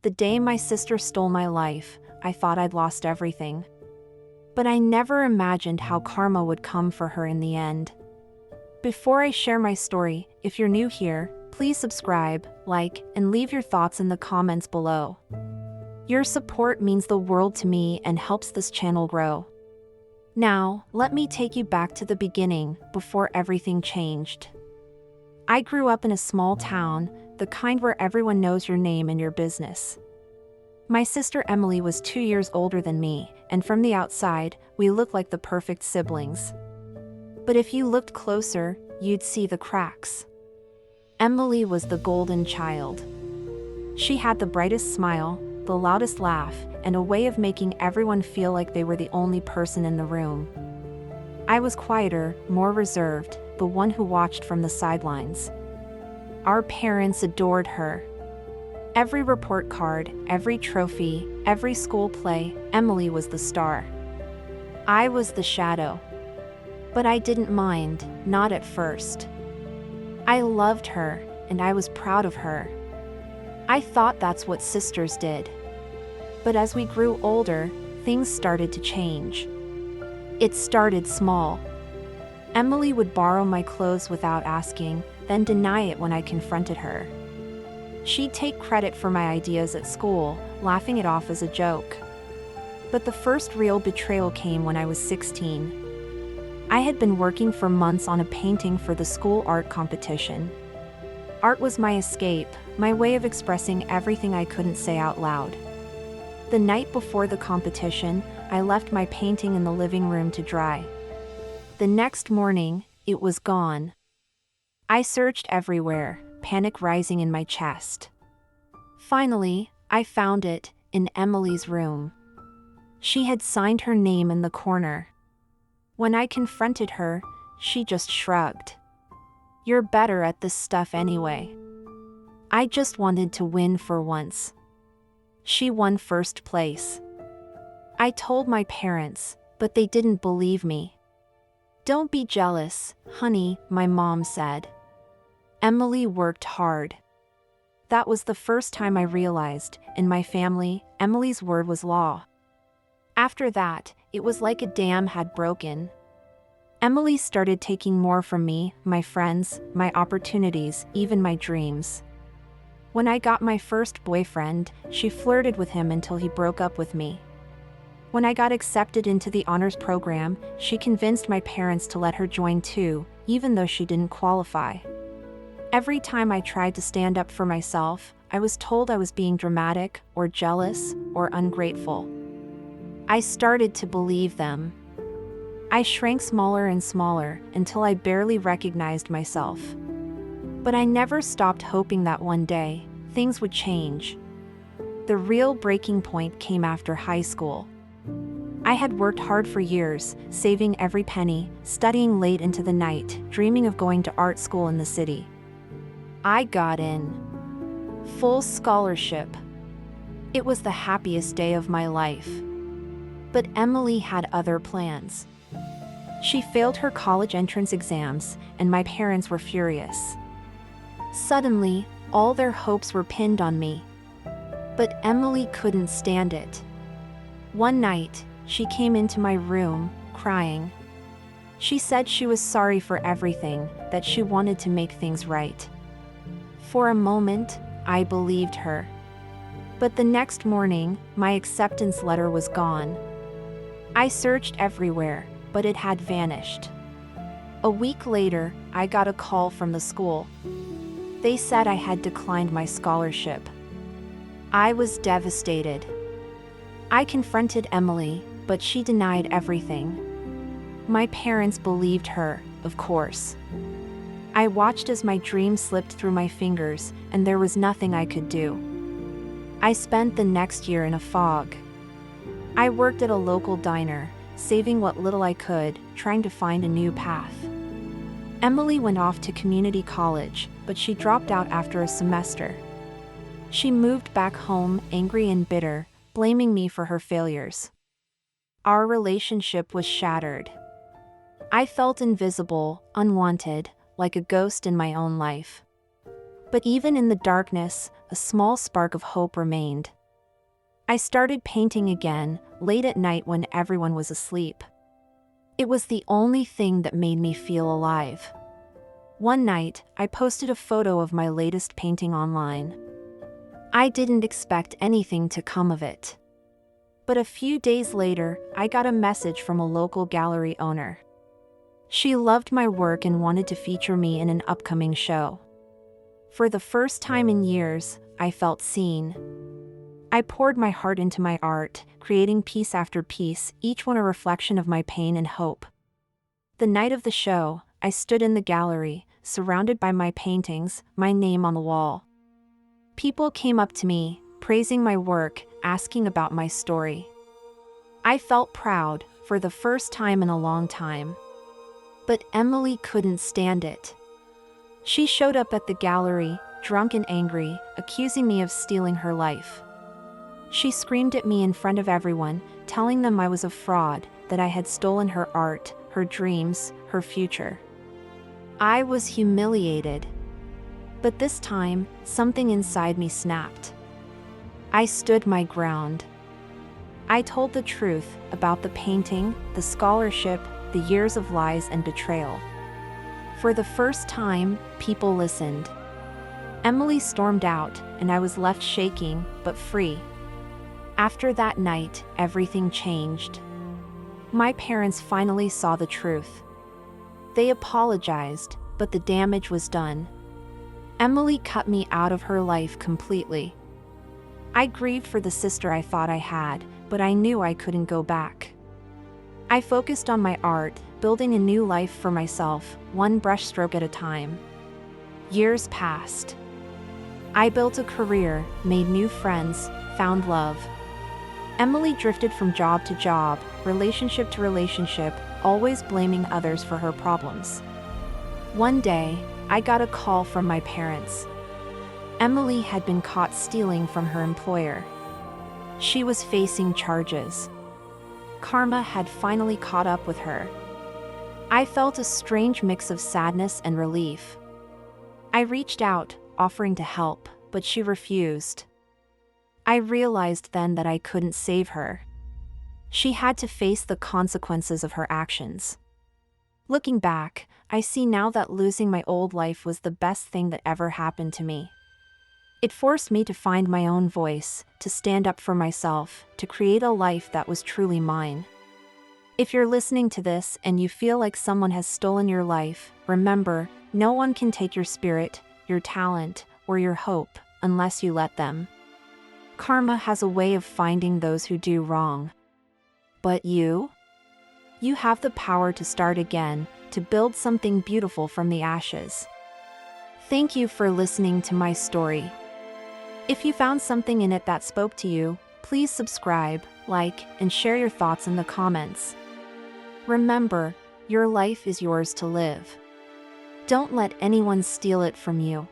The day my sister stole my life, I thought I'd lost everything. But I never imagined how karma would come for her in the end. Before I share my story, if you're new here, please subscribe, like, and leave your thoughts in the comments below. Your support means the world to me and helps this channel grow. Now, let me take you back to the beginning, before everything changed. I grew up in a small town, the kind where everyone knows your name and your business. My sister Emily was 2 years older than me, and from the outside, we looked like the perfect siblings. But if you looked closer, you'd see the cracks. Emily was the golden child. She had the brightest smile, the loudest laugh, and a way of making everyone feel like they were the only person in the room. I was quieter, more reserved, the one who watched from the sidelines. Our parents adored her. Every report card, every trophy, every school play, Emily was the star. I was the shadow. But I didn't mind, not at first. I loved her, and I was proud of her. I thought that's what sisters did. But as we grew older, things started to change. It started small. Emily would borrow my clothes without asking, then deny it when I confronted her. She'd take credit for my ideas at school, laughing it off as a joke. But the first real betrayal came when I was 16. I had been working for months on a painting for the school art competition. Art was my escape, my way of expressing everything I couldn't say out loud. The night before the competition, I left my painting in the living room to dry. The next morning, it was gone. I searched everywhere, panic rising in my chest. Finally, I found it, in Emily's room. She had signed her name in the corner. When I confronted her, she just shrugged. "You're better at this stuff anyway." I just wanted to win for once. She won first place. I told my parents, but they didn't believe me. "Don't be jealous, honey," my mom said. Emily worked hard. That was the first time I realized, in my family, Emily's word was law. After that, it was like a dam had broken. Emily started taking more from me, my friends, my opportunities, even my dreams. When I got my first boyfriend, she flirted with him until he broke up with me. When I got accepted into the honors program, she convinced my parents to let her join too, even though she didn't qualify. Every time I tried to stand up for myself, I was told I was being dramatic, or jealous, or ungrateful. I started to believe them. I shrank smaller and smaller, until I barely recognized myself. But I never stopped hoping that one day, things would change. The real breaking point came after high school. I had worked hard for years, saving every penny, studying late into the night, dreaming of going to art school in the city. I got in. Full scholarship. It was the happiest day of my life. But Emily had other plans. She failed her college entrance exams, and my parents were furious. Suddenly, all their hopes were pinned on me. But Emily couldn't stand it. One night, she came into my room, crying. She said she was sorry for everything, that she wanted to make things right. For a moment, I believed her. But the next morning, my acceptance letter was gone. I searched everywhere, but it had vanished. A week later, I got a call from the school. They said I had declined my scholarship. I was devastated. I confronted Emily, but she denied everything. My parents believed her, of course. I watched as my dream slipped through my fingers, and there was nothing I could do. I spent the next year in a fog. I worked at a local diner, saving what little I could, trying to find a new path. Emily went off to community college, but she dropped out after a semester. She moved back home, angry and bitter, blaming me for her failures. Our relationship was shattered. I felt invisible, unwanted, like a ghost in my own life. But even in the darkness, a small spark of hope remained. I started painting again, late at night when everyone was asleep. It was the only thing that made me feel alive. One night, I posted a photo of my latest painting online. I didn't expect anything to come of it. But a few days later, I got a message from a local gallery owner. She loved my work and wanted to feature me in an upcoming show. For the first time in years, I felt seen. I poured my heart into my art, creating piece after piece, each one a reflection of my pain and hope. The night of the show, I stood in the gallery, surrounded by my paintings, my name on the wall. People came up to me, praising my work, asking about my story. I felt proud, for the first time in a long time. But Emily couldn't stand it. She showed up at the gallery, drunk and angry, accusing me of stealing her life. She screamed at me in front of everyone, telling them I was a fraud, that I had stolen her art, her dreams, her future. I was humiliated. But this time, something inside me snapped. I stood my ground. I told the truth about the painting, the scholarship, the years of lies and betrayal. For the first time, people listened. Emily stormed out, and I was left shaking, but free. After that night, everything changed. My parents finally saw the truth. They apologized, but the damage was done. Emily cut me out of her life completely. I grieved for the sister I thought I had, but I knew I couldn't go back. I focused on my art, building a new life for myself, one brushstroke at a time. Years passed. I built a career, made new friends, found love. Emily drifted from job to job, relationship to relationship, always blaming others for her problems. One day, I got a call from my parents. Emily had been caught stealing from her employer. She was facing charges. Karma had finally caught up with her. I felt a strange mix of sadness and relief. I reached out, offering to help, but she refused. I realized then that I couldn't save her. She had to face the consequences of her actions. Looking back, I see now that losing my old life was the best thing that ever happened to me. It forced me to find my own voice, to stand up for myself, to create a life that was truly mine. If you're listening to this and you feel like someone has stolen your life, remember, no one can take your spirit, your talent, or your hope, unless you let them. Karma has a way of finding those who do wrong. But you? You have the power to start again, to build something beautiful from the ashes. Thank you for listening to my story. If you found something in it that spoke to you, please subscribe, like, and share your thoughts in the comments. Remember, your life is yours to live. Don't let anyone steal it from you.